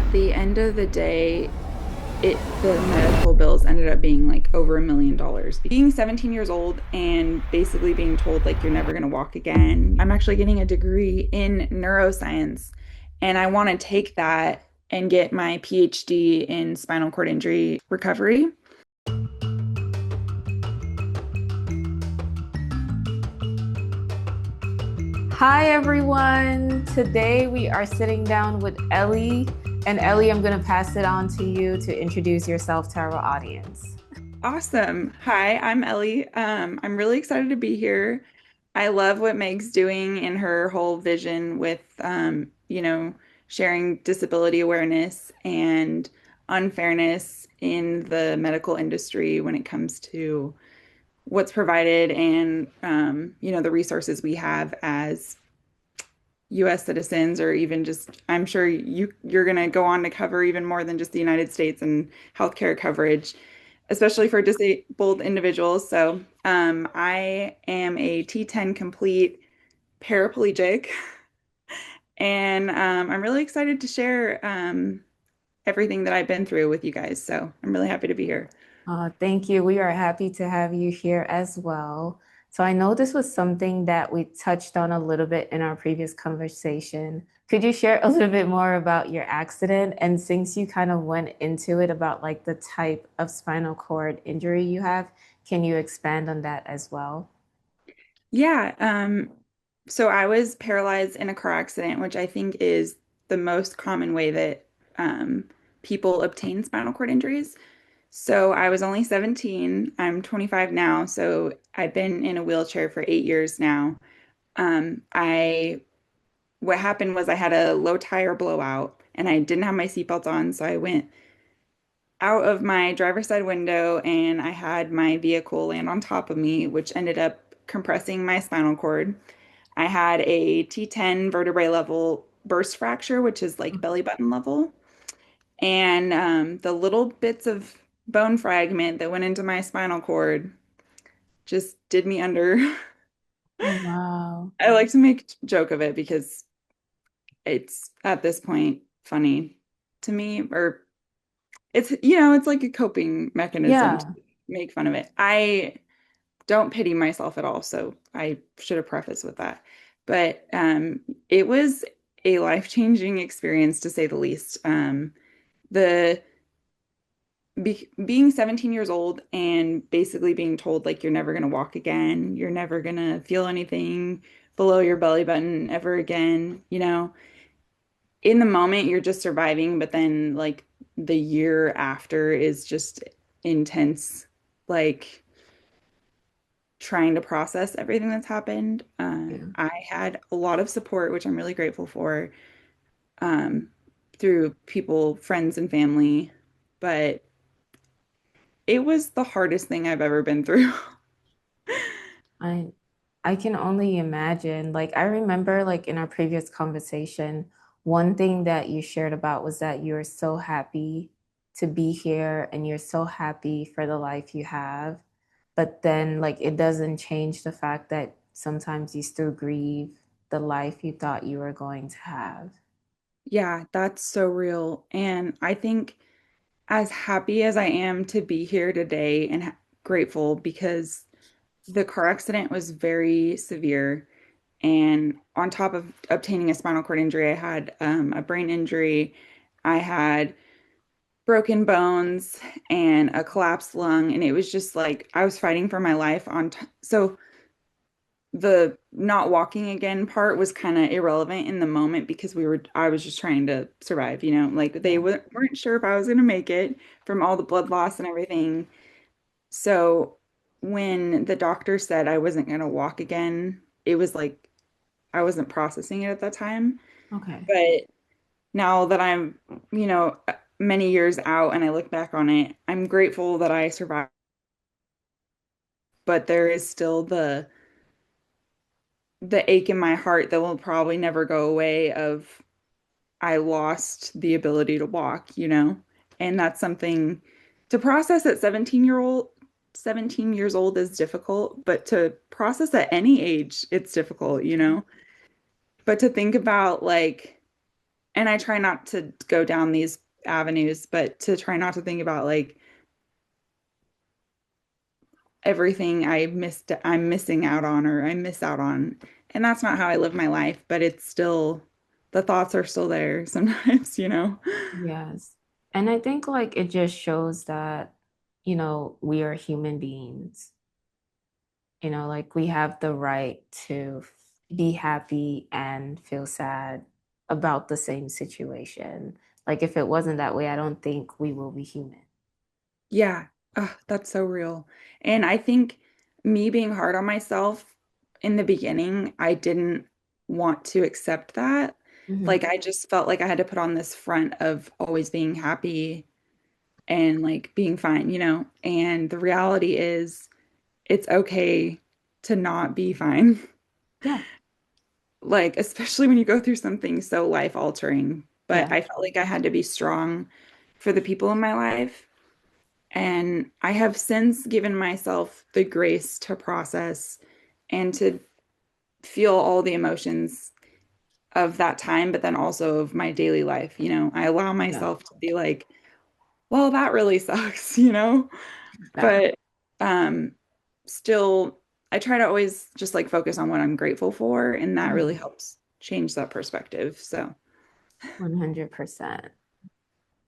At the end of the day, the medical bills ended up being like over $1 million. Being 17 years old and basically being told like you're never going to walk again. I'm actually getting a degree in neuroscience, and I want to take that and get my PhD in spinal cord injury recovery. Hi everyone. Today we are sitting down with Ellie. And Ellie, I'm going to pass it on to you to introduce yourself to our audience. Awesome. Hi, I'm Ellie. I'm really excited to be here. I love what Meg's doing in her whole vision with, sharing disability awareness and unfairness in the medical industry when it comes to what's provided and, the resources we have as US citizens, or even just, I'm sure you're going to go on to cover even more than just the United States and healthcare coverage, especially for disabled individuals. So, I am a T10 complete paraplegic, and I'm really excited to share everything that I've been through with you guys. So, I'm really happy to be here. Thank you. We are happy to have you here as well. So I know this was something that we touched on a little bit in our previous conversation. Could you share a little bit more about your accident? And since you kind of went into it about like the type of spinal cord injury you have, can you expand on that as well? Yeah, so I was paralyzed in a car accident, which I think is the most common way that people obtain spinal cord injuries. So I was only 17. I'm 25 now, so I've been in a wheelchair for 8 years now. I What happened was I had a low tire blowout and I didn't have my seatbelt on, so I went out of my driver's side window and I had my vehicle land on top of me, which ended up compressing my spinal cord. I had a T10 vertebrae level burst fracture, which is like belly button level. And the little bits of bone fragment that went into my spinal cord just did me under. Oh, wow. I like to make joke of it because it's at this point funny to me, or it's like a coping mechanism to Yeah. make fun of it. I don't pity myself at all, so I should have prefaced with that. But it was a life-changing experience to say the least. The being 17 years old and basically being told like you're never going to walk again, you're never going to feel anything below your belly button ever again, in the moment you're just surviving, but then like the year after is just intense, like trying to process everything that's happened. Yeah. I had a lot of support, which I'm really grateful for, um, through people, friends, and family, but it was the hardest thing I've ever been through. I I can only imagine. Like I remember like in our previous conversation, one thing that you shared about was that you're so happy to be here and you're so happy for the life you have. But then like it doesn't change the fact that sometimes you still grieve the life you thought you were going to have. Yeah, that's so real. And I think as happy as I am to be here today and grateful because the car accident was very severe. And on top of obtaining a spinal cord injury, I had a brain injury. I had broken bones and a collapsed lung. And it was just like I was fighting for my life so the not walking again part was kind of irrelevant in the moment because I was just trying to survive, like they Yeah. weren't sure if I was going to make it from all the blood loss and everything. So when the doctor said I wasn't going to walk again, it was like I wasn't processing it at that time. Okay. But now that I'm, many years out and I look back on it, I'm grateful that I survived. But there is still the ache in my heart that will probably never go away of I lost the ability to walk. And that's something to process at 17 years old is difficult, but to process at any age, it's difficult. But to think about like and I try not to go down these avenues, but to try not to think about like everything I'm missing out on or I miss out on. And that's not how I live my life, but it's still the thoughts are still there sometimes, you know. Yes. And I think like it just shows that, we are human beings. Like we have the right to be happy and feel sad about the same situation. Like if it wasn't that way, I don't think we will be human. Yeah. Ugh, that's so real. And I think me being hard on myself in the beginning, I didn't want to accept that. Hmm. Like I just felt like I had to put on this front of always being happy and like being fine, you know? And the reality is it's okay to not be fine. Yeah. Like especially when you go through something so life altering. But Yeah. I felt like I had to be strong for the people in my life. And I have since given myself the grace to process and to feel all the emotions of that time, but then also of my daily life. You know, I allow Yeah. myself to be like, well, that really sucks, you know? Yeah. But um still I try to always just like focus on what I'm grateful for, and that really Mhm. helps change that perspective. So 100%.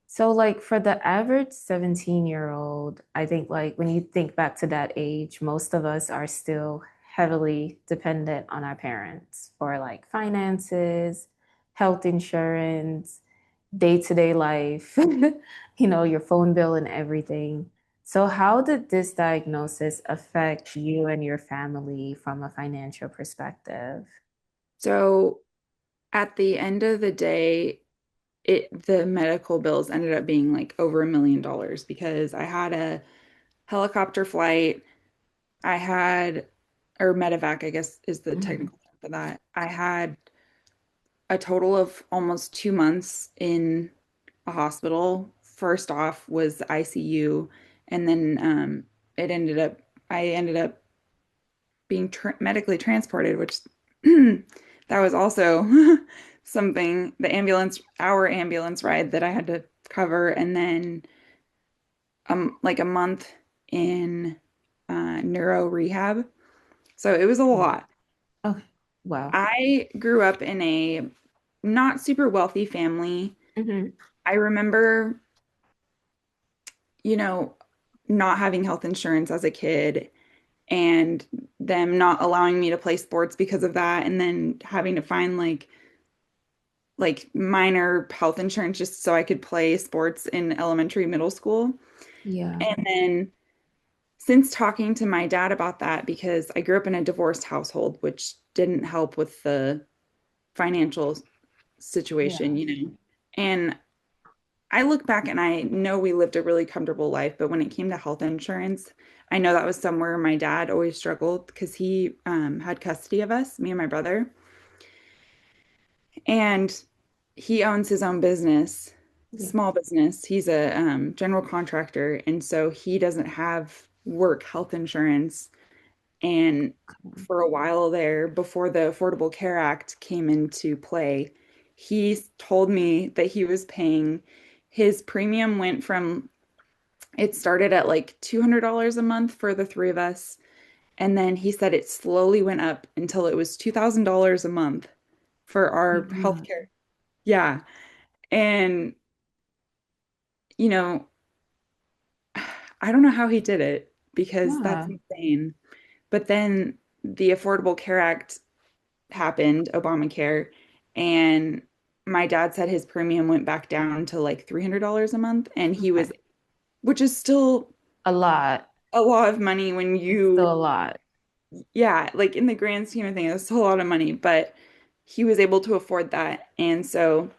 So, like for the average 17-year-old, I think like when you think back to that age, most of us are still heavily dependent on our parents for like finances, health insurance, day-to-day life, your phone bill and everything. So, how did this diagnosis affect you and your family from a financial perspective? so at the end of the day, the medical bills ended up being like over $1 million because I had a helicopter flight. I had, or medevac, I guess is the Mhm. technical term for that. I had a total of almost 2 months in a hospital. First off was ICU, and then it ended up, I ended up being medically transported, which that was also something, our ambulance ride that I had to cover, and then like a month in neuro rehab. So it was a Yeah. lot. Okay. Wow. I grew up in a not super wealthy family. Hmm. I remember, you know, not having health insurance as a kid and them not allowing me to play sports because of that, and then having to find like minor health insurance just so I could play sports in elementary, middle school. Yeah. And then since talking to my dad about that, because I grew up in a divorced household, which didn't help with the financial situation, Yeah. you know. And I look back and I know we lived a really comfortable life, but when it came to health insurance, I know that was somewhere my dad always struggled because he had custody of us, me and my brother. And he owns his own business, Yeah. small business. He's a general contractor. And so he doesn't have work health insurance. And for a while there, before the Affordable Care Act came into play, he told me that he was paying, his premium went from, it started at like $200 a month for the three of us. And then he said it slowly went up until it was $2,000 a month for our Yeah. healthcare. Yeah. And, you know, I don't know how he did it because that's Yeah. insane. But then the Affordable Care Act happened, Obamacare, and my dad said his premium went back down to like $300 a month. And he was, Okay. which is still A lot. a lot of money when It's still you, a lot. yeah, like in the grand scheme of things, it's a lot of money, but he was able to afford that. And so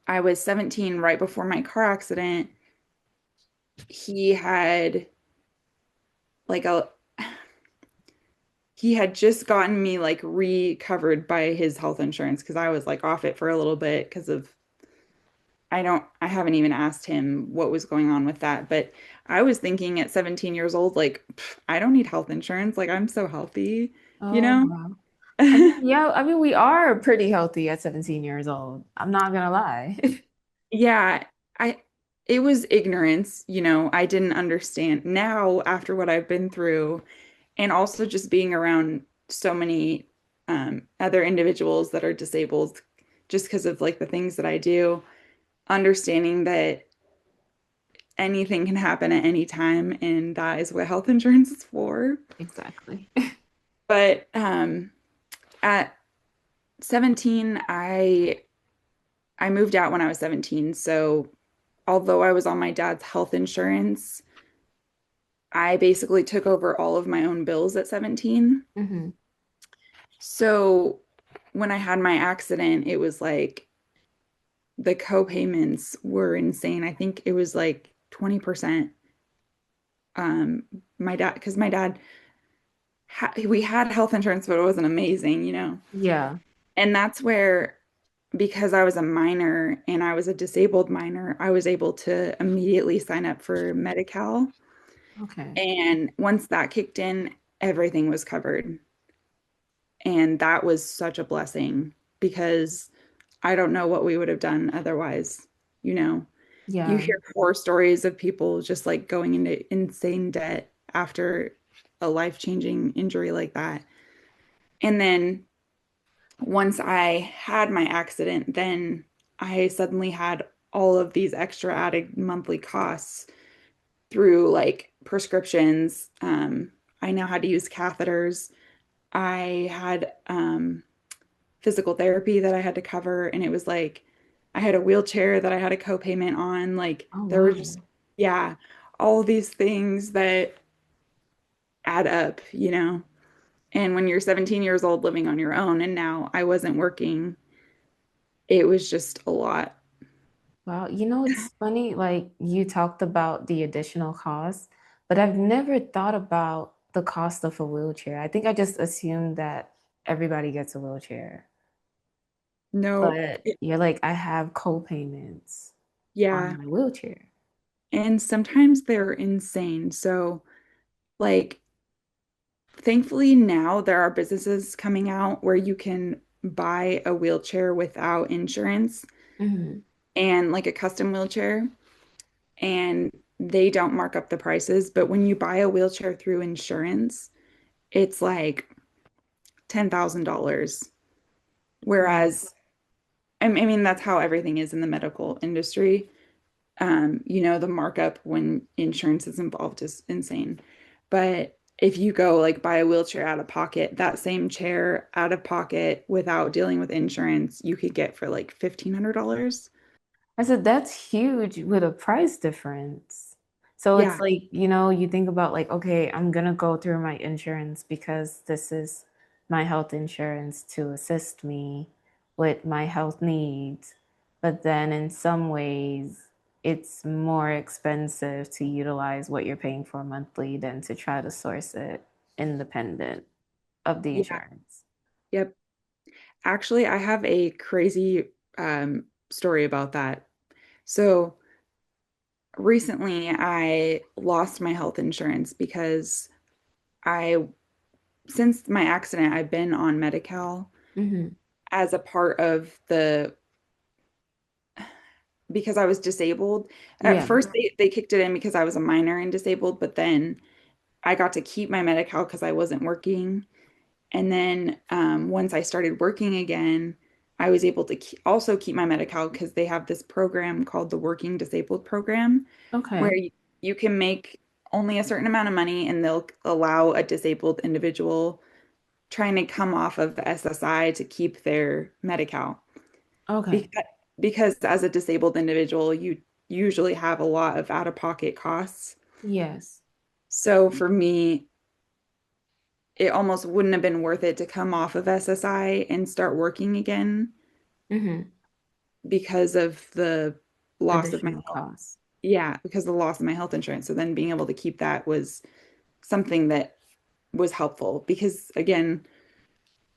I was 17 right before my car accident. He had like a he had just gotten me like recovered by his health insurance because I was like off it for a little bit because of I haven't even asked him what was going on with that, but I was thinking at 17 years old like, I don't need health insurance, like I'm so healthy, you Oh, know? wow. I mean, yeah, I mean, we are pretty healthy at 17 years old. I'm not gonna lie. Yeah, I it was ignorance, I didn't understand. Now, after what I've been through, and also just being around so many other individuals that are disabled just because of like the things that I do, understanding that anything can happen at any time, and that is what health insurance is for. Exactly. But at 17, I moved out when I was 17. So although I was on my dad's health insurance, I basically took over all of my own bills at 17. Hmm. So when I had my accident, it was like the co-payments were insane. I think it was like 20%. Um, my dad, because my dad, we had health insurance, but it wasn't amazing. Yeah. And that's where, because I was a minor and I was a disabled minor, I was able to immediately sign up for Medi-Cal. Okay. And once that kicked in, everything was covered. And that was such a blessing because I don't know what we would have done otherwise. You know, you Yeah. hear horror stories of people just like going into insane debt after a life-changing injury like that. And then once I had my accident, then I suddenly had all of these extra added monthly costs through like prescriptions. I now had to use catheters. I had physical therapy that I had to cover, and it was like I had a wheelchair that I had a co-payment on. Like Oh, there were just, wow. yeah, all these things that add up. And when you're 17 years old living on your own, and now I wasn't working, it was just a lot. Wow. It's funny, like you talked about the additional cost, but I've never thought about the cost of a wheelchair. I think I just assumed that everybody gets a wheelchair. No, But you're like, I have co-payments on yeah. my wheelchair. And sometimes they're insane. So, like, thankfully now there are businesses coming out where you can buy a wheelchair without insurance Hmm. and like a custom wheelchair, and they don't mark up the prices. But when you buy a wheelchair through insurance, it's like $10,000. Wow. Whereas, I mean, that's how everything is in the medical industry. The markup when insurance is involved is insane. But if you go like buy a wheelchair out of pocket, that same chair out of pocket without dealing with insurance, you could get for like $1,500. I said, that's huge with a price difference. So it's Yeah, like, you think about like, okay, I'm gonna go through my insurance because this is my health insurance to assist me with my health needs. But then in some ways, it's more expensive to utilize what you're paying for monthly than to try to source it independent of the yeah, insurance. yep. Actually, I have a crazy story about that. So recently, I lost my health insurance because I, since my accident, I've been on Medi-Cal Hmm. as a part of because I was disabled. At Yeah. first, they kicked it in because I was a minor and disabled, but then I got to keep my Medi-Cal because I wasn't working. And then once I started working again, I was able to also keep my Medi-Cal because they have this program called the Working Disabled Program, where Okay. you can make only a certain amount of money and they'll allow a disabled individual trying to come off of the SSI to keep their Medi-Cal. Okay. Because, because as a disabled individual, you usually have a lot of out-of-pocket costs. Yes. So for me, it almost wouldn't have been worth it to come off of SSI and start working again Hmm. because of the loss of my Additional health. costs. Yeah, because of the loss of my health insurance. So then being able to keep that was something that was helpful because again,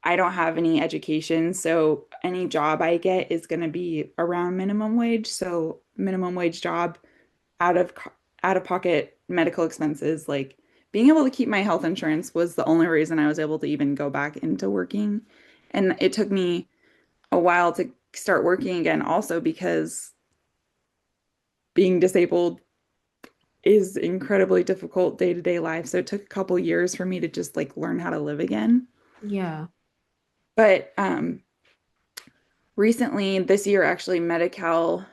I don't have any education, so any job I get is going to be around minimum wage. So minimum wage job out of out of pocket medical expenses like being able to keep my health insurance was the only reason I was able to even go back into working. And it took me a while to start working again, also because being disabled is incredibly difficult day-to-day life. So it took a couple years for me to just like learn how to live again. Yeah. But recently, this year, actually, Medi-Cal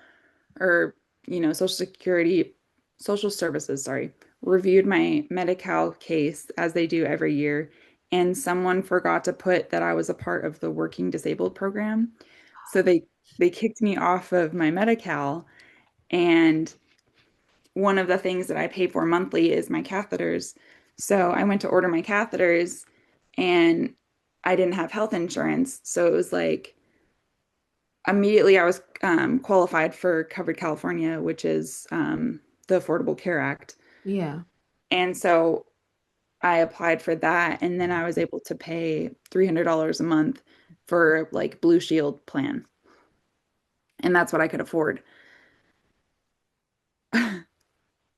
or Social Security, Social Services, sorry, reviewed my Medi-Cal case as they do every year, and someone forgot to put that I was a part of the working disabled program. So they kicked me off of my Medi-Cal, and one of the things that I pay for monthly is my catheters. So I went to order my catheters and I didn't have health insurance. So it was like immediately I was qualified for Covered California, which is the Affordable Care Act. Yeah. And so I applied for that, and then I was able to pay $300 a month for like Blue Shield plan, and that's what I could afford.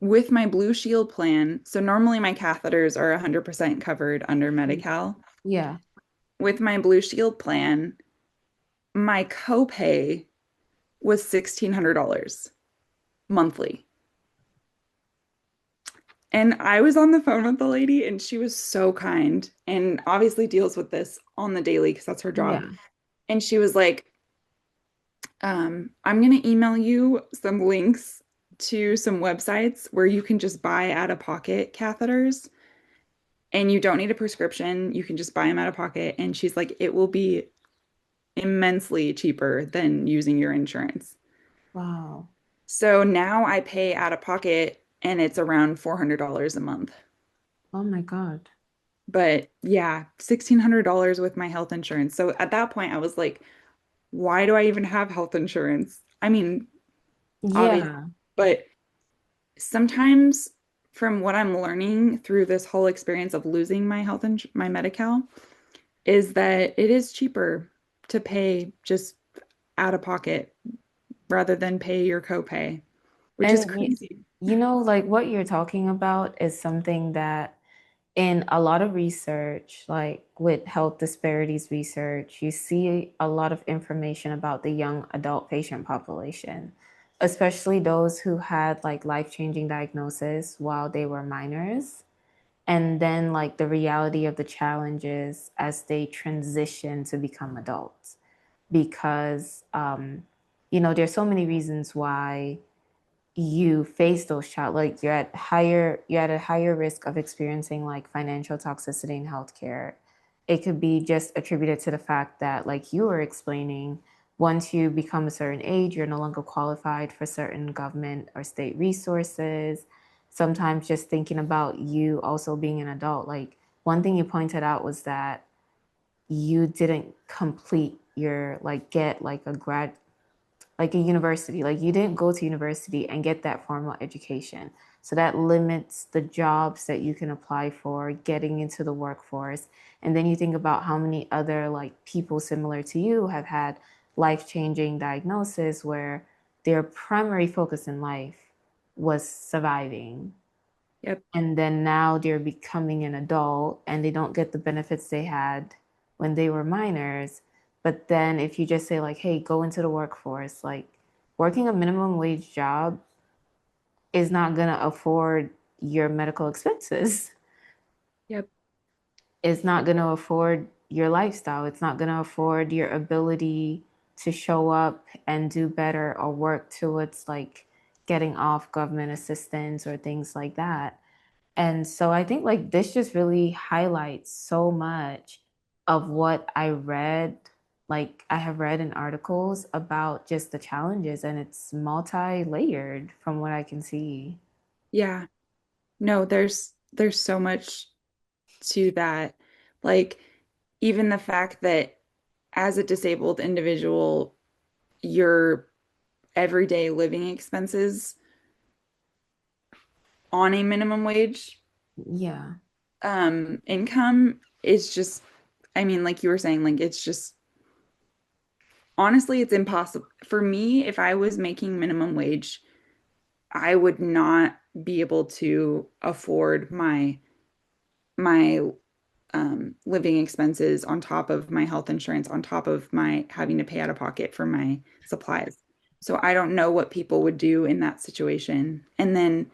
With my Blue Shield plan, so normally my catheters are 100% covered under Medi-Cal. Yeah. With my Blue Shield plan, my copay was $1,600 monthly. And I was on the phone with the lady, and she was so kind and obviously deals with this on the daily because that's her job. Yeah. And she was like, I'm going to email you some links to some websites where you can just buy out-of-pocket catheters and you don't need a prescription. You can just buy them out of pocket. And she's like, it will be immensely cheaper than using your insurance. Wow. So now I pay out of pocket and it's around $400 a month. Oh my God. But yeah, $1,600 with my health insurance. So at that point, I was like, why do I even have health insurance? I mean, obviously, Yeah. but sometimes from what I'm learning through this whole experience of losing my my Medi-Cal is that it is cheaper to pay just out of pocket rather than pay your copay, which is And crazy. like what you're talking about is something that in a lot of research, like with health disparities research, you see a lot of information about the young adult patient population, especially those who had like life-changing diagnosis while they were minors. And then like the reality of the challenges as they transition to become adults. Because there's so many reasons why you face those child like you're at a higher risk of experiencing like financial toxicity in healthcare. It could be just attributed to the fact that, like you were explaining, once you become a certain age, you're no longer qualified for certain government or state resources. Sometimes just thinking about you also being an adult, like one thing you pointed out was that you didn't complete your like get like a grad like a university. Like you didn't go to university and get that formal education. So that limits the jobs that you can apply for, getting into the workforce. And then you think about how many other like people similar to you have had life-changing diagnosis where their primary focus in life was surviving. Yep. And then now they're becoming an adult and they don't get the benefits they had when they were minors. But then if you just say like, hey, go into the workforce, like working a minimum wage job is not gonna afford your medical expenses. Yep. It's not gonna afford your lifestyle. It's not gonna afford your ability to show up and do better or work towards like getting off government assistance or things like that. And so I think like this just really highlights so much of what I read. Like I have read in articles about just the challenges, and it's multi-layered from what I can see. Yeah. No, there's so much to that. Like even the fact that as a disabled individual, your everyday living expenses on a minimum wage Yeah. income is just, I mean, like you were saying, like it's just honestly, it's impossible for me. If I was making minimum wage, I would not be able to afford my my living expenses on top of my health insurance, on top of my having to pay out of pocket for my supplies. So I don't know what people would do in that situation. And then,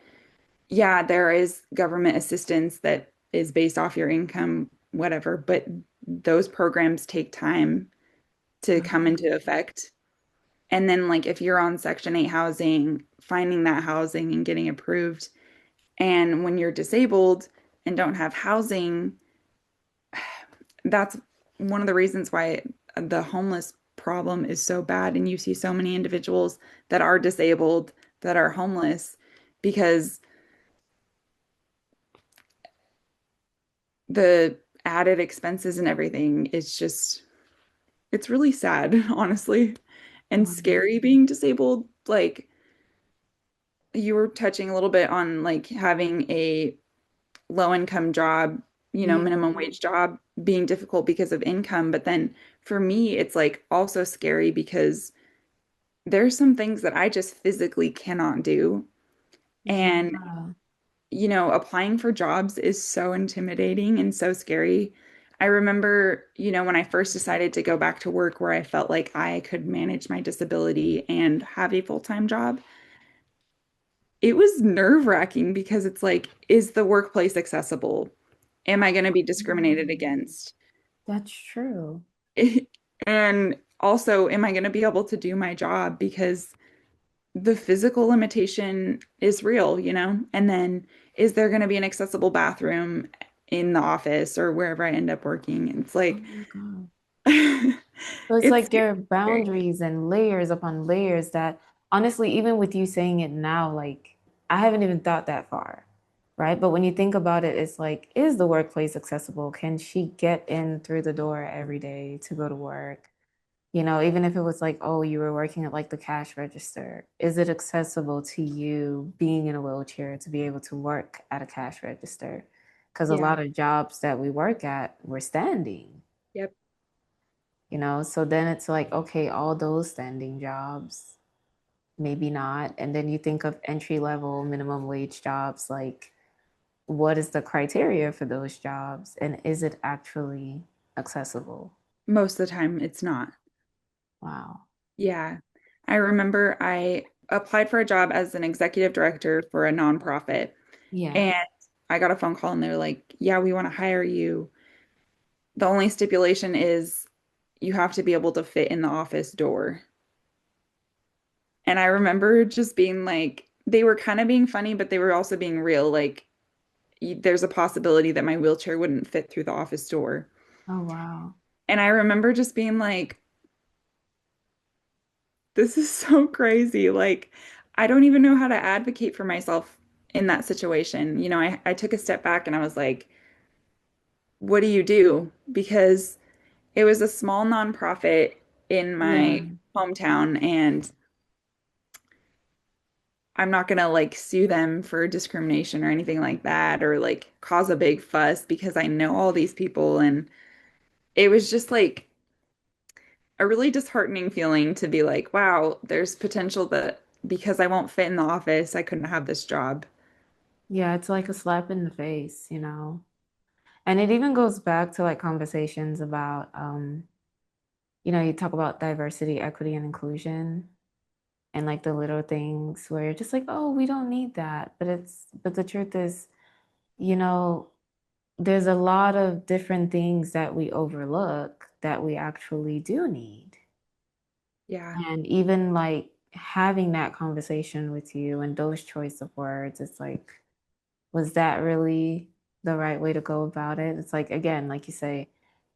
yeah, there is government assistance that is based off your income, whatever, but those programs take time to come into Um, effect. And then, like, if you're on Section 8 housing, finding that housing and getting approved. And when you're disabled and don't have housing, that's one of the reasons why the homeless problem is so bad. And you see so many individuals that are disabled that are homeless because the added expenses and everything is just, it's really sad, honestly, and um, scary being disabled. Like you were touching a little bit on like having a low income job, yeah. minimum wage job being difficult because of income. But then for me, it's like also scary because there's some things that I just physically cannot do. And, Yeah. applying for jobs is so intimidating and so scary. I remember, when I first decided to go back to work where I felt like I could manage my disability and have a full-time job, it was nerve-wracking because it's like, is the workplace accessible? Am I going to be discriminated Mm, against? that's true. And also, am I going to be able to do my job? Because the physical limitation is real, And then is there going to be an accessible bathroom in the office or wherever I end up working? It's Oh like, my God. So it's it's like there are scary. boundaries and layers upon layers that honestly, even with you saying it now, like I haven't even thought that far, right? But when you think about it, it's like, is the workplace accessible? Can she get in through the door every day to go to work? Even if it was like, oh, you were working at like the cash register, is it accessible to you being in a wheelchair to be able to work at a cash register? Because a Yeah. lot of jobs that we work at, we're standing. Yep. So then it's like, okay, all those standing jobs, maybe not. And then you think of entry level minimum wage jobs, like what is the criteria for those jobs? And is it actually accessible? Most of the time, it's not. Wow. Yeah. I remember I applied for a job as an executive director for a nonprofit, Yeah. and I got a phone call and they're like, yeah, we want to hire you. The only stipulation is you have to be able to fit in the office door. And I remember just being like, they were kind of being funny, but they were also being real. Like, there's a possibility that my wheelchair wouldn't fit through the office door. Oh, wow. And I remember just being like, this is so crazy. Like, I don't even know how to advocate for myself in that situation. I took a step back and I was like, what do you do? Because it was a small nonprofit in Yeah. my hometown, and I'm not gonna like sue them for discrimination or anything like that or like cause a big fuss because I know all these people. And it was just like a really disheartening feeling to be like, wow, there's potential that because I won't fit in the office, I couldn't have this job. Yeah, it's like a slap in the face. And it even goes back to like conversations about, you talk about diversity, equity, and inclusion, and like the little things where you're just like, oh, we don't need that. But the truth is, you know, there's a lot of different things that we overlook that we actually do need. Yeah, And even like having that conversation with you and those choice of words, it's like, was that really the right way to go about it? It's like, again, like you say,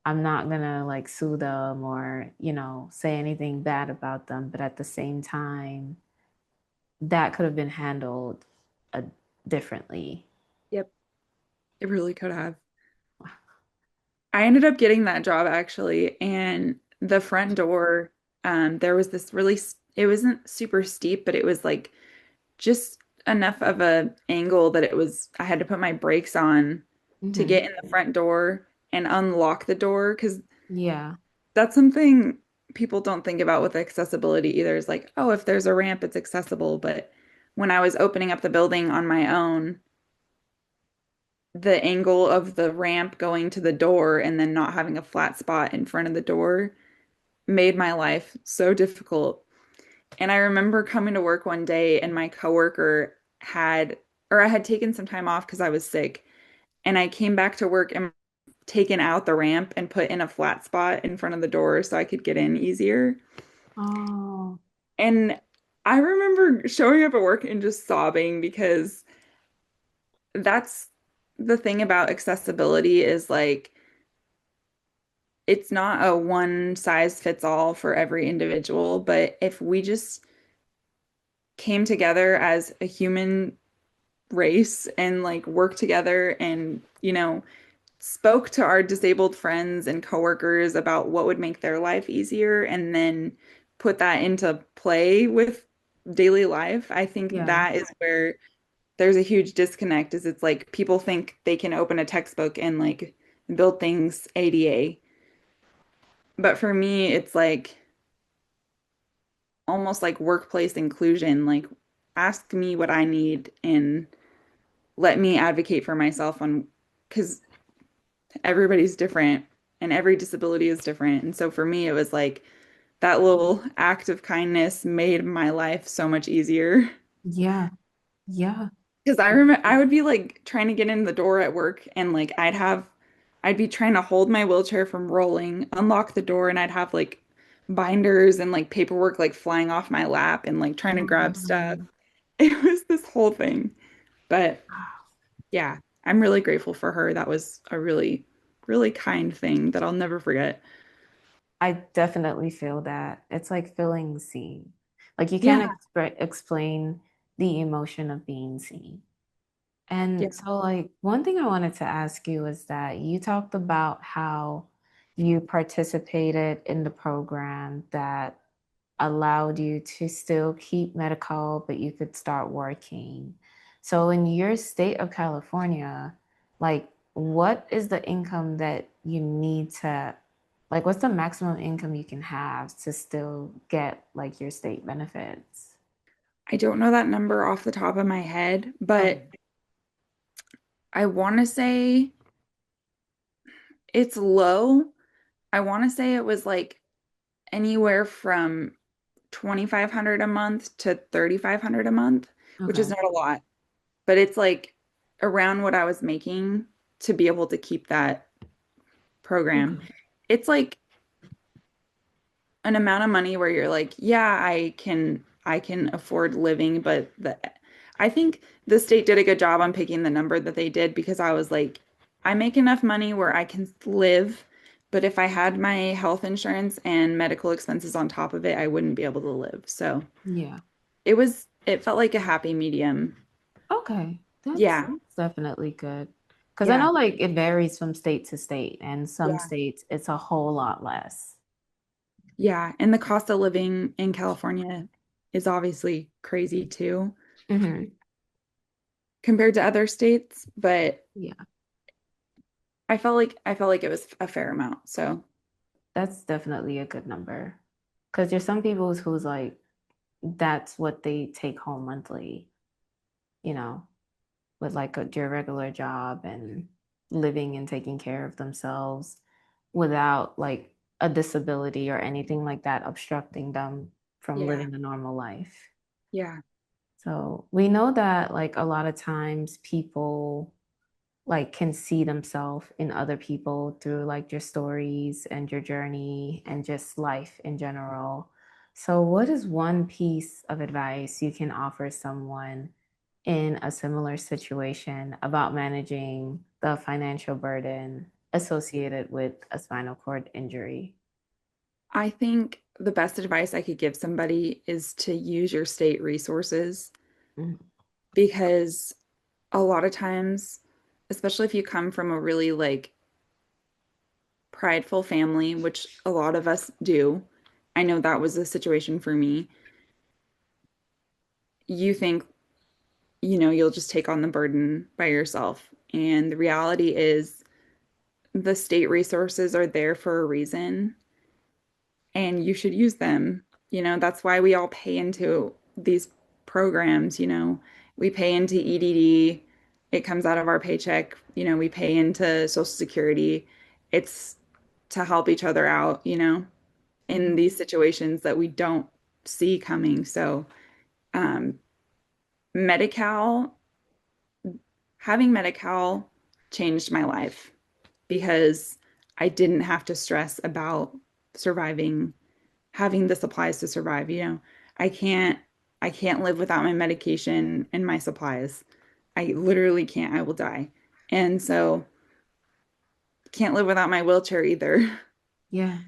I'm not gonna like sue them or, say anything bad about them, but at the same time, that could have been handled uh, differently. yep, it really could have. I ended up getting that job actually, and the front door, there was this really, it wasn't super steep, but it was like just enough of a angle that I had to put my brakes on to Hmm. get in the front door and unlock the door because Yeah. that's something people don't think about with accessibility either. Is like, oh, if there's a ramp, it's accessible. But when I was opening up the building on my own, the angle of the ramp going to the door and then not having a flat spot in front of the door made my life so difficult. And I remember coming to work one day and my coworker had, or I had taken some time off because I was sick. And I came back to work and taken out the ramp and put in a flat spot in front of the door so I could get in easier. Oh, And I remember showing up at work and just sobbing because that's the thing about accessibility is like it's not a one size fits all for every individual, but if we just came together as a human race and like worked together and, spoke to our disabled friends and coworkers about what would make their life easier and then put that into play with daily life, I think yeah, that is where there's a huge disconnect is it's like people think they can open a textbook and like build things ADA. But for me, it's like almost like workplace inclusion. Like ask me what I need and let me advocate for myself on because everybody's different and every disability is different. And so for me, it was like that little act of kindness made my life so much easier. yeah, yeah. Because I remember I would be like trying to get in the door at work and like I'd be trying to hold my wheelchair from rolling, unlock the door, and I'd have like binders and like paperwork like flying off my lap and like trying to grab stuff. Um, It was this whole thing. But yeah, I'm really grateful for her. That was a really, really kind thing that I'll never forget. I definitely feel that. It's like feeling seen. Like you Yeah, can't explain the emotion of being seen. yeah. And so, like, one thing I wanted to ask you is that you talked about how you participated in the program that allowed you to still keep medical, but you could start working. So, in your state of California, like, what is the income that you need to, like, what's the maximum income you can have to still get, like, your state benefits? I don't know that number off the top of my head, Okay. but I want to say it's low. I want to say it was like anywhere from 2,500 a month to 3,500 a month, which is Okay. not a lot, but it's like around what I was making to be able to keep that program. Okay. It's like an amount of money where you're like, yeah, I can afford living, but I think the state did a good job on picking the number that they did because I was like, I make enough money where I can live, but if I had my health insurance and medical expenses on top of it, I wouldn't be able to live. So Yeah. it felt like a happy medium. Okay, Yeah. that's definitely good. Because I Yeah. know like it varies from state to state, and some Yeah. states it's a whole lot less. Yeah. And the cost of living in California is obviously crazy too Hmm. compared to other states, but Yeah, I felt like it was a fair amount. So that's definitely a good number. Because there's some people who's like that's what they take home monthly, you know, with like their regular job and living and taking care of themselves without like a disability or anything like that obstructing them from yeah, living a normal life. yeah, So we know that like a lot of times people like can see themselves in other people through like your stories and your journey and just life in general. So what is one piece of advice you can offer someone in a similar situation about managing the financial burden associated with a spinal cord injury? I think the best advice I could give somebody is to use your state resources Mhm. because a lot of times, especially if you come from a really like prideful family, which a lot of us do, I know that was a situation for me. You think, you'll just take on the burden by yourself. And the reality is the state resources are there for a reason and you should use them. That's why we all pay into these programs. We pay into EDD. It comes out of our paycheck. We pay into Social Security. It's to help each other out, in Mhm. these situations that we don't see coming. So, um, Medi-Cal, having Medi-Cal changed my life because I didn't have to stress about surviving, having the supplies to survive. I can't I can't live without my medication and my supplies. I literally can't. I will die. And so can't live without my wheelchair either. Yeah.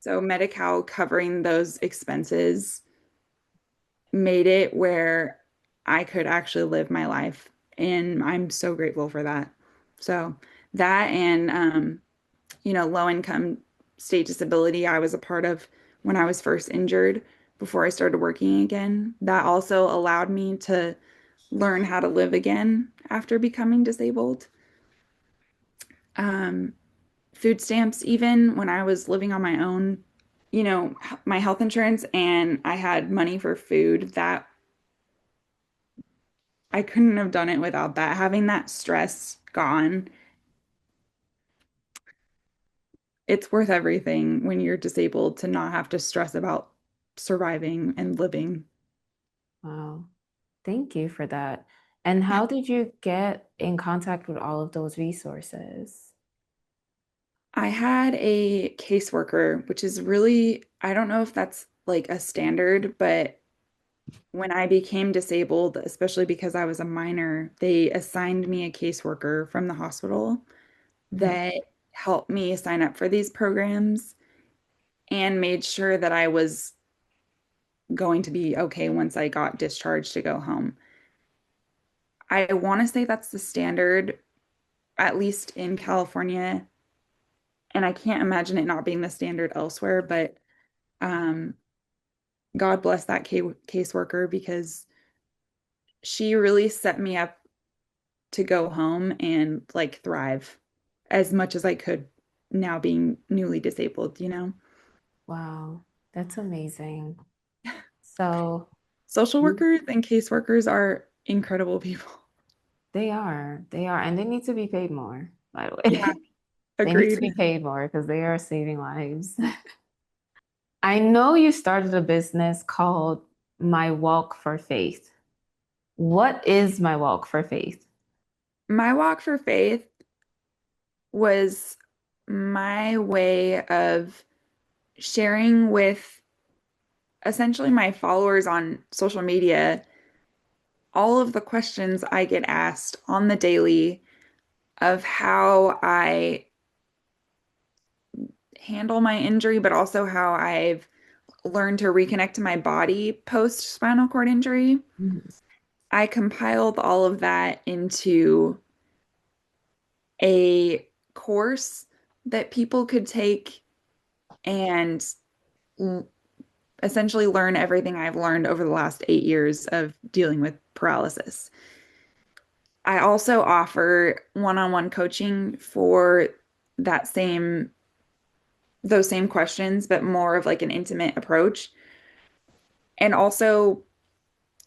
So Medi-Cal covering those expenses made it where I could actually live my life. And I'm so grateful for that. So that and low income state disability I was a part of when I was first injured before I started working again. That also allowed me to learn how to live again after becoming disabled. Um, Food stamps, even when I was living on my own, my health insurance and I had money for food, that I couldn't have done it without that. Having that stress gone, it's worth everything when you're disabled to not have to stress about surviving and living. Wow. Thank you for that. And how did you get in contact with all of those resources? I had a caseworker, which is really, I don't know if that's like a standard, but when I became disabled, especially because I was a minor, they assigned me a caseworker from the hospital Mhm. that helped me sign up for these programs and made sure that I was going to be okay once I got discharged to go home. I want to say that's the standard, at least in California, and I can't imagine it not being the standard elsewhere, but um, God bless that caseworker because she really set me up to go home and like thrive as much as I could now being newly disabled. Wow, that's amazing. So Social you- workers and caseworkers are incredible people. they are, and they need to be paid more, by the Yeah, way. They need to agreed. be paid more because they are saving lives. I know you started a business called My Walk for Faith. What is My Walk for Faith? My walk for faith was my way of sharing with essentially my followers on social media all of the questions I get asked on the daily of how I handle my injury, but also how I've learned to reconnect to my body post spinal cord injury. Mhm. I compiled all of that into a course that people could take and essentially learn everything I've learned over the last 8 years of dealing with paralysis. I also offer one-on-one coaching for that same those same questions, but more of like an intimate approach. And also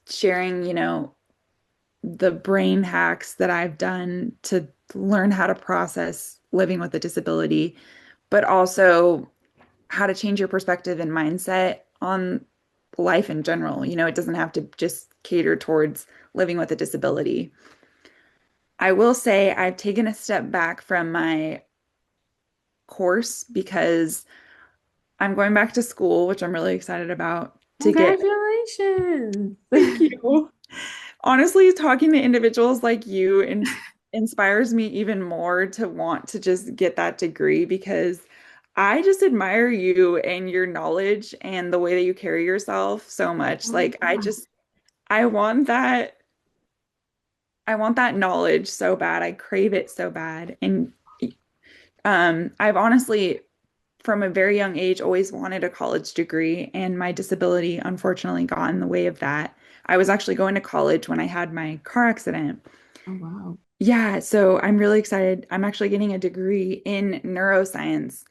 sharing, the brain hacks that I've done to learn how to process living with a disability, but also how to change your perspective and mindset on life in general. It doesn't have to just cater towards living with a disability. I will say I've taken a step back from my course because I'm going back to school, which I'm really excited about to get. Congratulations. Thank you. Honestly, talking to individuals like you inspires me even more to want to just get that degree because I just admire you and your knowledge and the way that you carry yourself so much. Oh, Like wow. I want that knowledge so bad. I crave it so bad. And I've honestly from a very young age always wanted a college degree and my disability unfortunately got in the way of that. I was actually going to college when I had my car accident. Oh, wow. Yeah, so I'm really excited. I'm actually getting a degree in neuroscience,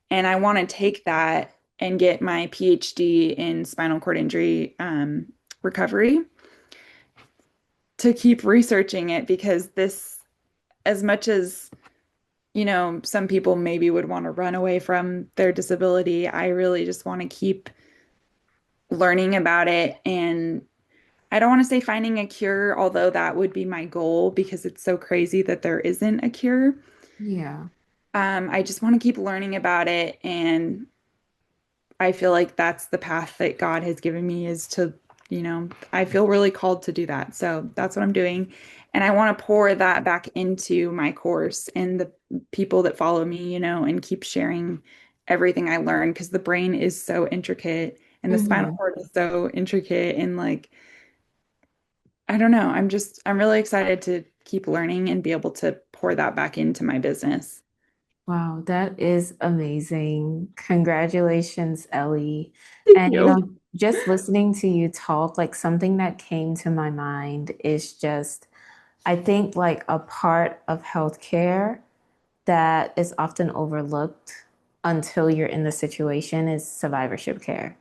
and I want to take that and get my PhD in spinal cord injury recovery to keep researching it because this as much as, some people maybe would want to run away from their disability, I really just want to keep learning about it. And I don't want to say finding a cure, although that would be my goal because it's so crazy that there isn't a cure. Yeah. I just want to keep learning about it. And I feel like that's the path that God has given me is to, I feel really called to do that. So that's what I'm doing. And I want to pour that back into my course and the people that follow me, and keep sharing everything I learned because the brain is so intricate and the spinal Hmm. cord is so intricate. And like, I don't know. I'm really excited to keep learning and be able to pour that back into my business. Wow, that is amazing. Congratulations, Ellie. Thank And you. just listening to you talk, like something that came to my mind is just, I think like a part of healthcare that is often overlooked until you're in the situation is survivorship care,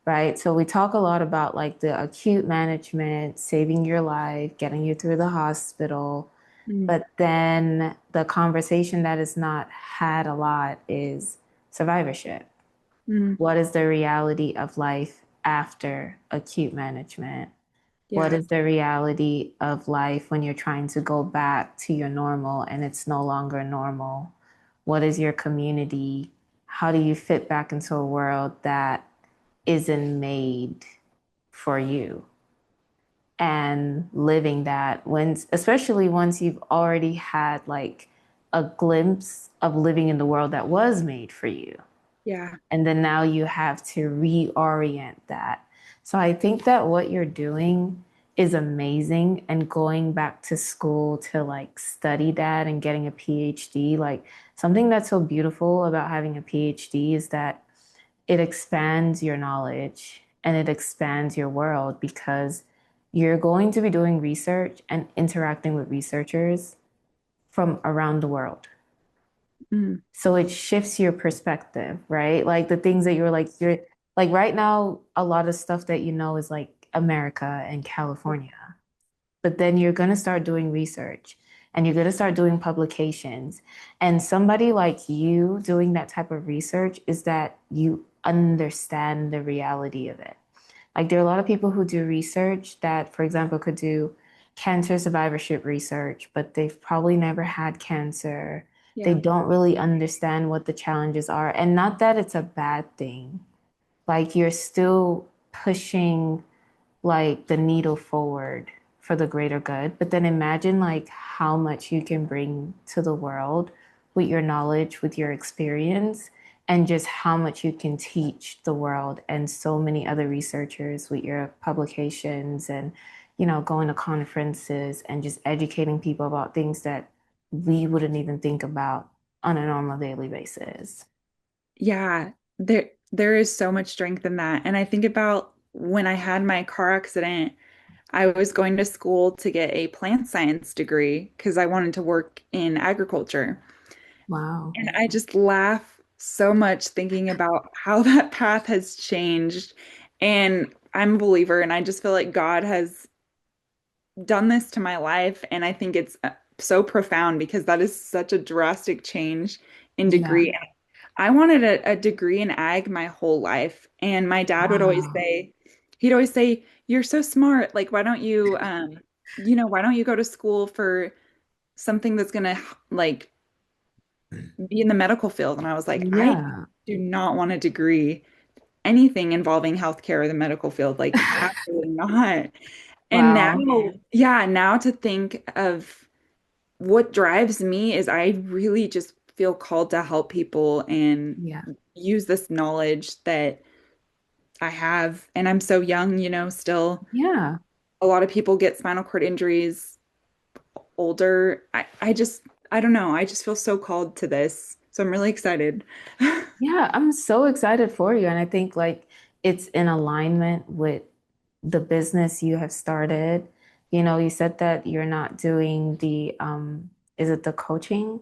right? So we talk a lot about like the acute management, saving your life, getting you through the hospital. Mm, But then the conversation that is not had a lot is survivorship. mm, What is the reality of life after acute management? What yeah. is the reality of life when you're trying to go back to your normal and it's no longer normal? What is your community? How do you fit back into a world that isn't made for you? And living that when, especially once you've already had like a glimpse of living in the world that was made for you. Yeah. And then now you have to reorient that. So I think that what you're doing is amazing, and going back to school to like study that and getting a PhD, like something that's so beautiful about having a PhD is that it expands your knowledge and it expands your world because you're going to be doing research and interacting with researchers from around the world. Mm, So it shifts your perspective, right? Like the things that you're like right now, a lot of stuff that you know is like America and California. But then you're going to start doing research and you're going to start doing publications. And somebody like you doing that type of research is that you understand the reality of it. Like there are a lot of people who do research that, for example, could do cancer survivorship research, but they've probably never had cancer. They yeah. don't really understand what the challenges are. And not that it's a bad thing. Like you're still pushing like the needle forward for the greater good. But then imagine like how much you can bring to the world with your knowledge, with your experience, and just how much you can teach the world and so many other researchers with your publications and, going to conferences and just educating people about things that we wouldn't even think about on a normal daily basis. Yeah. There is so much strength in that. And I think about when I had my car accident, I was going to school to get a plant science degree because I wanted to work in agriculture. Wow. And I just laugh so much thinking about how that path has changed. And I'm a believer, and I just feel like God has done this to my life. And I think it's so profound because that is such a drastic change in Yeah. degree. I wanted a degree in ag my whole life. And my dad would always Wow. say, he'd always say, "You're so smart. Like, why don't you go to school for something that's gonna like be in the medical field?" And I was like, I Yeah. do not want a degree, anything involving healthcare or the medical field. Like, absolutely not. And now, Wow. yeah, now to think of what drives me is I really just feel called to help people and Yeah. use this knowledge that I have. And I'm so young, still. Yeah. A lot of people get spinal cord injuries older. I don't know. I just feel so called to this. So I'm really excited. Yeah, I'm so excited for you. And I think like it's in alignment with the business you have started. You said that you're not doing the is it the coaching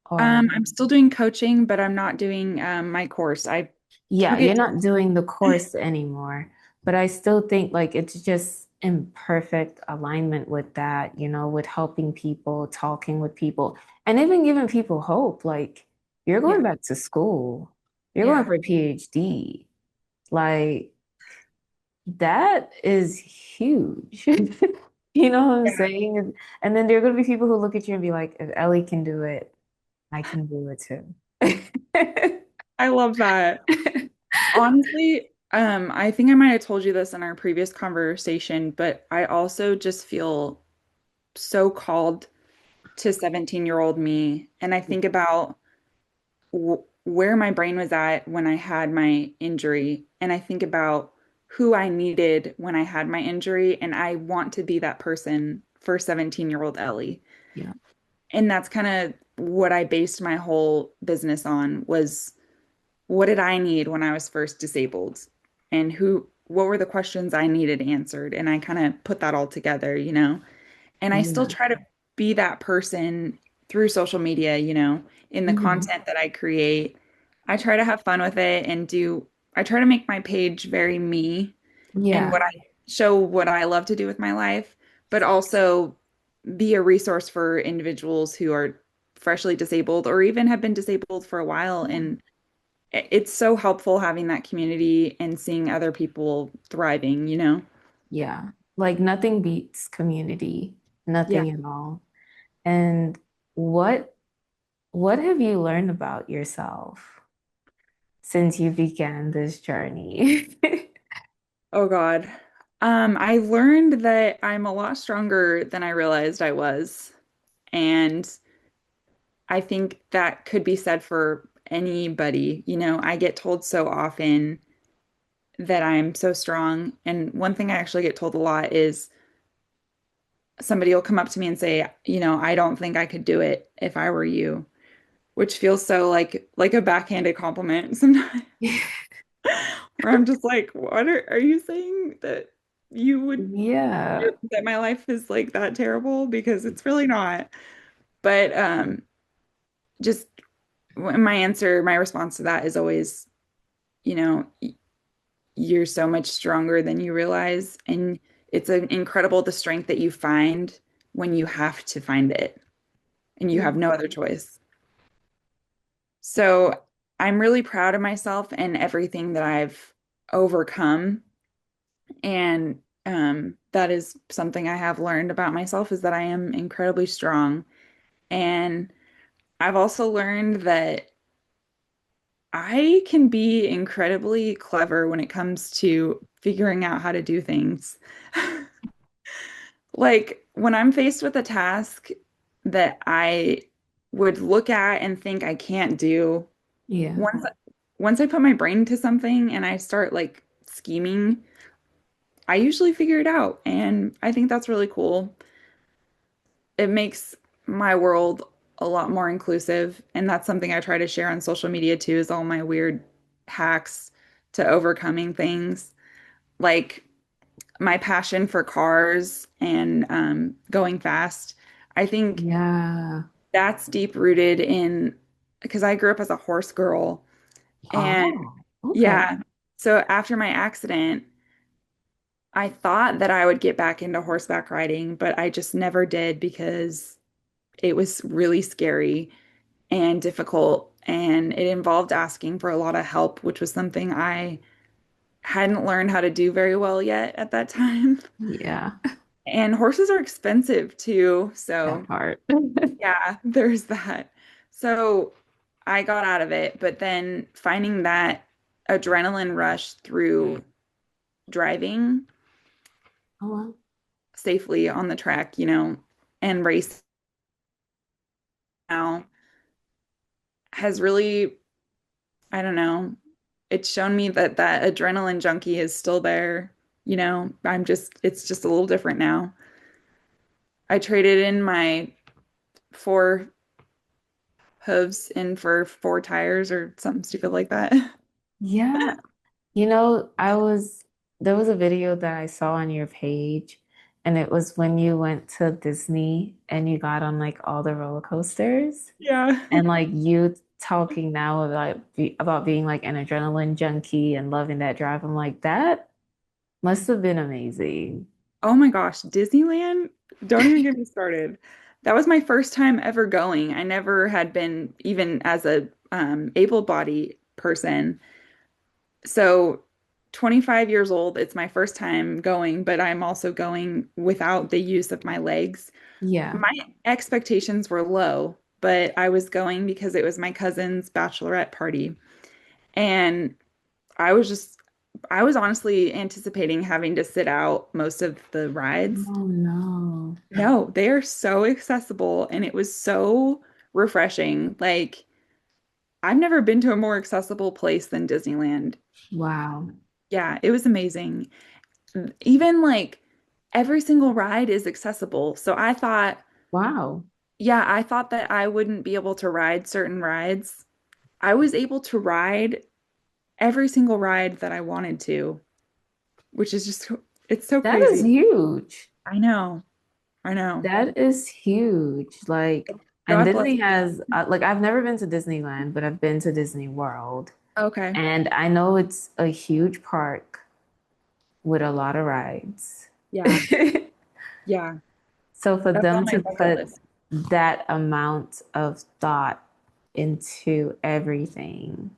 or I'm still doing coaching, but I'm not doing my course. I yeah, took you're it. not doing the course anymore. But I still think like it's just in perfect alignment with that, with helping people, talking with people, and even giving people hope. Like, you're going Yeah. back to school, you're going Yeah. for a PhD. Like, that is huge. You know what I'm Yeah. saying? And then there are going to be people who look at you and be like, if Ellie can do it, I can do it too. I love that. Honestly, I think I might have told you this in our previous conversation, but I also just feel so called to 17-year-old me. And I think about w where my brain was at when I had my injury. And I think about who I needed when I had my injury. And I want to be that person for 17-year-old Ellie. Yeah. And that's kind of what I based my whole business on was what did I need when I was first disabled? And what were the questions I needed answered? And I kind of put that all together, you know? And I still Yeah. try to be that person through social media, you know, in the Hmm. content that I create. I try to have fun with it and I try to make my page very me and Yeah. what I show what I love to do with my life, but also be a resource for individuals who are freshly disabled or even have been disabled for a while. Yeah. And it's so helpful having that community and seeing other people thriving, you know? Yeah. Like nothing beats community, Yeah. nothing at all. And what what have you learned about yourself since you began this journey? Oh God. I learned that I'm a lot stronger than I realized I was. And I think that could be said for anybody. You know, I get told so often that I'm so strong. And one thing I actually get told a lot is somebody will come up to me and say, you know, I don't think I could do it if I were you, which feels so like a backhanded compliment sometimes. Where I'm just like, what are you saying that you would Yeah. that my life is like that terrible? Because it's really not. But just my response to that is always, you know, you're so much stronger than you realize, and it's an incredible the strength that you find when you have to find it and you Yeah. have no other choice. So I'm really proud of myself and everything that I've overcome. And that is something I have learned about myself is that I am incredibly strong. And I've also learned that I can be incredibly clever when it comes to figuring out how to do things. Like when I'm faced with a task that I would look at and think I can't do, Yeah. once once I put my brain to something and I start like scheming, I usually figure it out. And I think that's really cool. It makes my world a lot more inclusive. And that's something I try to share on social media too, is all my weird hacks to overcoming things. Like my passion for cars and going fast. I think Yeah. that's deep rooted in because I grew up as a horse girl. And Oh, okay. yeah, so after my accident, I thought that I would get back into horseback riding, but I just never did because it was really scary and difficult. And it involved asking for a lot of help, which was something I hadn't learned how to do very well yet at that time. Yeah. And horses are expensive too. That So, part. yeah, there's that. So, I got out of it, but then finding that adrenaline rush through driving Oh, wow. safely on the track, you know, and race now has really, I don't know, it's shown me that that adrenaline junkie is still there. You know, it's just a little different now. I traded in my four hooves in for four tires or something stupid like that. Yeah. There was a video that I saw on your page, and it was when you went to Disney and you got on like all the roller coasters, Yeah. and like you talking now about being like an adrenaline junkie and loving that drive. I'm like, that must have been amazing. Oh my gosh, Disneyland? Don't even get me started. That was my first time ever going. I never had been, even as a able-bodied person. So 25 years old, it's my first time going, but I'm also going without the use of my legs. Yeah. My expectations were low, but I was going because it was my cousin's bachelorette party. And I was just, I was honestly anticipating having to sit out most of the rides. Oh no. No, they are so accessible and it was so refreshing. Like, I've never been to a more accessible place than Disneyland. Wow. Yeah, it was amazing. Even like every single ride is accessible. So I thought, Wow. yeah, I thought that I wouldn't be able to ride certain rides. I was able to ride every single ride that I wanted to, which is just, it's so That is crazy. huge. I know. I know. That is huge. Like, and God bless Disney them. has, like, I've never been to Disneyland, but I've been to Disney World. Okay. And I know it's a huge park with a lot of rides. Yeah. Yeah. So for That's on them my to bucket put list. that amount of thought into everything,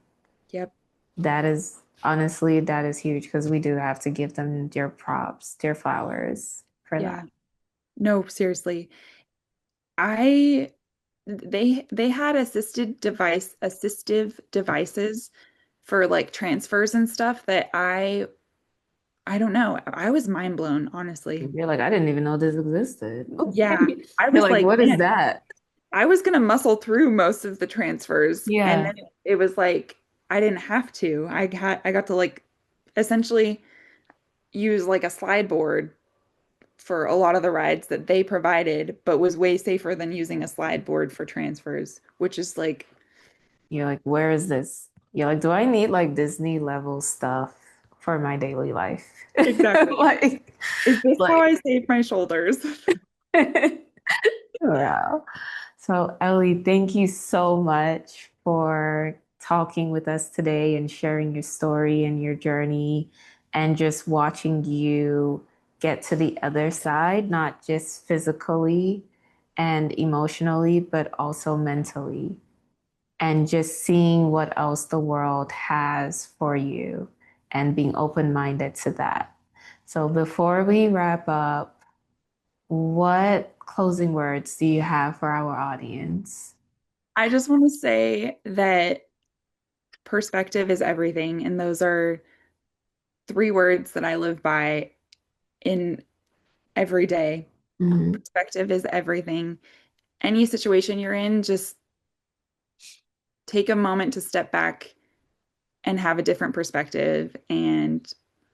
Yep. that is honestly, that is huge because we do have to give them their props, their flowers for Yeah. that. No, seriously. I they had assistive devices for like transfers and stuff that I don't know. I was mind blown, honestly. You're like, I didn't even know this existed. Yeah. I You're was like, like, what is man, that? I was gonna muscle through most of the transfers, and Yeah. then it was like I didn't have to. I got to like essentially use like a slide board for a lot of the rides that they provided, but was way safer than using a slide board for transfers, which is like You're like, where is this? You're like, do I need like Disney level stuff for my daily life? exactly. Like, Is this how like, I save my shoulders? wow. So, Ellie, thank you so much for talking with us today and sharing your story and your journey and just watching you get to the other side, not just physically and emotionally, but also mentally, and just seeing what else the world has for you and being open-minded to that. So, before we wrap up, what closing words do you have for our audience? I just want to say that perspective is everything, and those are three words that I live by in every day. Mhm. Perspective is everything. Any situation you're in, just take a moment to step back and have a different perspective, and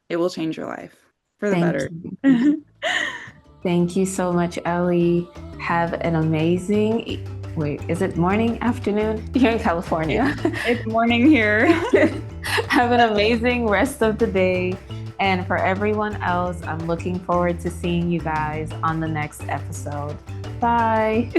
it will change your life for the Thank better. you. Thank you so much, Ellie. Have an amazing, wait, is it morning, afternoon? You're in California. It's morning here. Have an amazing rest of the day. And for everyone else, I'm looking forward to seeing you guys on the next episode. Bye.